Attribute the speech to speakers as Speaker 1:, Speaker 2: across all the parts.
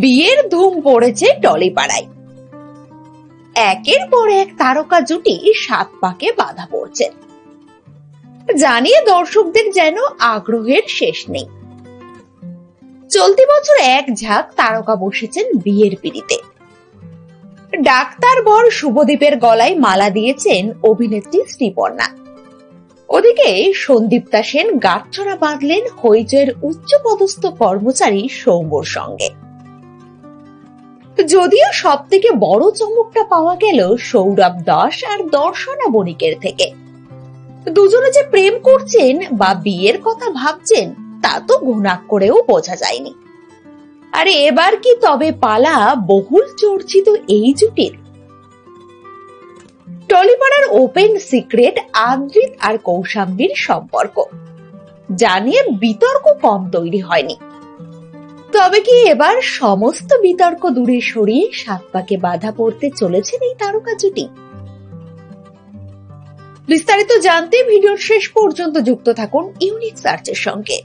Speaker 1: বিয়ের ধুম পড়েছে টলিপাড়ায়। একের পর এক তারকা জুটি সাত পাকে বাধা পড়ছে, জানিয়ে দর্শকদের যেন আগ্রহের শেষ নেই। চলতি বছর এক ঝাঁক তারকা বসেছেন বিয়ের পিঁড়িতে। ডাক্তার বর শুভদীপের গলায় মালা দিয়েছেন অভিনেত্রী শ্রীপর্ণা। ওদিকে সন্দীপ্তা সেন গাঁটছড়া বাঁধলেন হইচয়ের উচ্চপদস্থ কর্মচারী সৌম্যর সঙ্গে। যদিও সব থেকে বড় চমকটা পাওয়া গেল সৌরভ দাস আর দর্শনা বণিকের থেকে। দুজনে যে প্রেম করছেন বা বিয়ের কথা ভাবছেন তা তো ঘুণাক্ষরেও বোঝা যায়নি। আরে এবার কি তবে পালা বহুল চর্চিত এই জুটির? টলিপাড়ার ওপেন সিক্রেট আদ্রিত আর কৌশাম্বীর সম্পর্ক জানিয়ে বিতর্ক কম তৈরি হয়নি। তবে কি এবার সমস্ত বিতর্ক দূরে সরিয়ে সাত পাকে বাধা পড়তে চলেছেন এই তারকা জুটি? বিস্তারিত জানতে ভিডিওর শেষ পর্যন্ত যুক্ত থাকুন ইউনিক সার্চের সঙ্গে।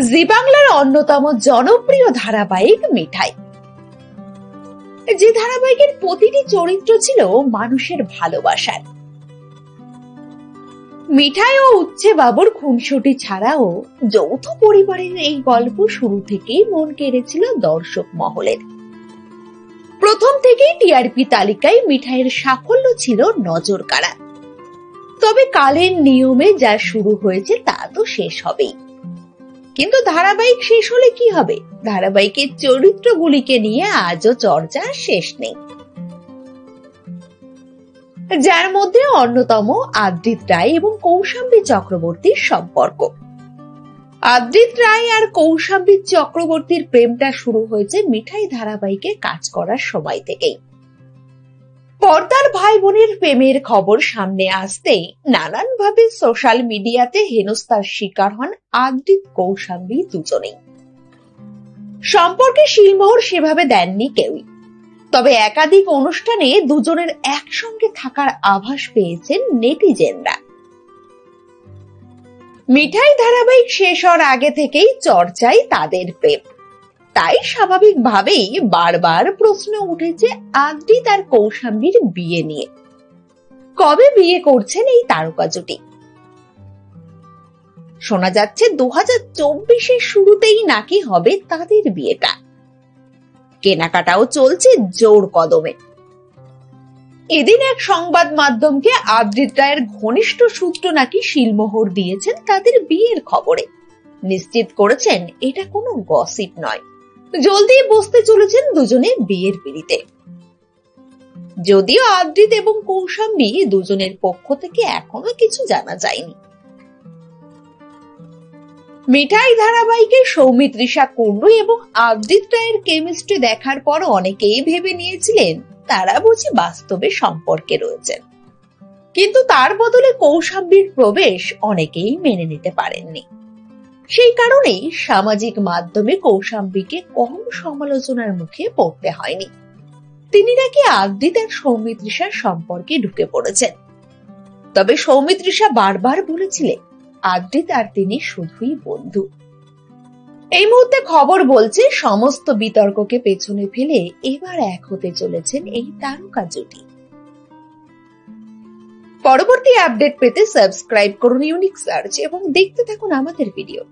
Speaker 1: জি বাংলার অন্যতম জনপ্রিয় ধারাবাহিক মিঠাই, যে ধারাবাহিকের প্রতিটি চরিত্র ছিল মানুষের ভালোবাসার। মিঠাই ও উচ্ছে বাবুর খুনসুটি ছাড়াও যৌথ পরিবারের এই গল্প শুরু থেকেই মন কেড়েছিল দর্শক মহলের। প্রথম থেকেই টিআরপি তালিকায় মিঠাইয়ের সাফল্য ছিল নজর কাড়া। তবে কালের নিয়মে যা শুরু হয়েছে তা তো শেষ হবেই। কিন্তু ধারাবাহিক শেষ হলে কি হবে? ধারাবাহিকের চরিত্রগুলিকে নিয়ে আজও চর্চা শেষ নেই, যার মধ্যে অন্যতম আদ্রিত রায় এবং কৌশাম্বী চক্রবর্তীর সম্পর্ক। আদ্রিত রায় আর কৌশাম্বী চক্রবর্তীর প্রেমটা শুরু হয়েছে মিঠাই ধারাবাহিকে কাজ করার সময় থেকেই। পর্দার ভাই বোনের প্রেমের খবর সামনে আসতেই নানানভাবে সোশ্যাল মিডিয়াতে হেনস্থার শিকার হন আদ্রিত কৌশাম্বী দুজনেই। সম্পর্কে শিলমোহর সেভাবে দেননি কেউই, তবে একাধিক অনুষ্ঠানে দুজনের একসঙ্গে থাকার আভাস পেয়েছেন নেটিজেনরা। মিঠাই ধারাবাহিক শেষ হওয়ার আগে থেকেই চর্চায় তাদের প্রেম, তাই স্বাভাবিকভাবেই বারবার প্রশ্ন উঠেছে আদ্রিত আর কৌশাম্বীর বিয়ে নিয়ে। কবে বিয়ে করছেন এই তারকা জুটি? শোনা যাচ্ছে 2024-এর শুরুতেই নাকি হবে তাদের বিয়েটা। কেনাকাটাও চলছে জোর কদমে। এদিন এক সংবাদ মাধ্যমকে আদ্রিত রায়ের ঘনিষ্ঠ সূত্র নাকি শিলমোহর দিয়েছেন তাদের বিয়ের খবরে। নিশ্চিত করেছেন এটা কোনো গসিপ নয়, জলদি বসতে চলেছেন দুজনে বিয়ের পিঁড়িতে। যদিও আদ্রিত এবং কৌশাম্বী দুজনের পক্ষ থেকে এখনো কিছু জানা যায়নি। মিঠাই ধারাবাহিকে সৌমিত্রিষা কুন্ডু এবং আদ্রিত রায়ের কেমিস্ট্রি দেখার পর অনেকেই ভেবে নিয়েছিলেন তারা বুঝি বাস্তবে সম্পর্কে রয়েছেন, কিন্তু তার বদলে কৌশাম্বীর প্রবেশ অনেকেই মেনে নিতে পারেননি। সেই কারণেই সামাজিক মাধ্যমে কৌশাম্বীকে কম সমালোচনার মুখে পড়তে হয়নি। তিনি নাকি আদ্রিত আর সৌমিত্রিষার সম্পর্কে ঢুকে পড়েছেন। তবে সৌমিত্রিষা বারবার বলেছিলেন আদ্রিত আর তিনি শুধুই বন্ধু। এই মুহূর্তে খবর বলছে সমস্ত বিতর্ককে পেছনে ফেলে এবার এক হতে চলেছেন এই তারকা জুটি। পরবর্তী আপডেট পেতে সাবস্ক্রাইব করুন ইউনিক সার্চ এবং দেখতে থাকুন আমাদের ভিডিও।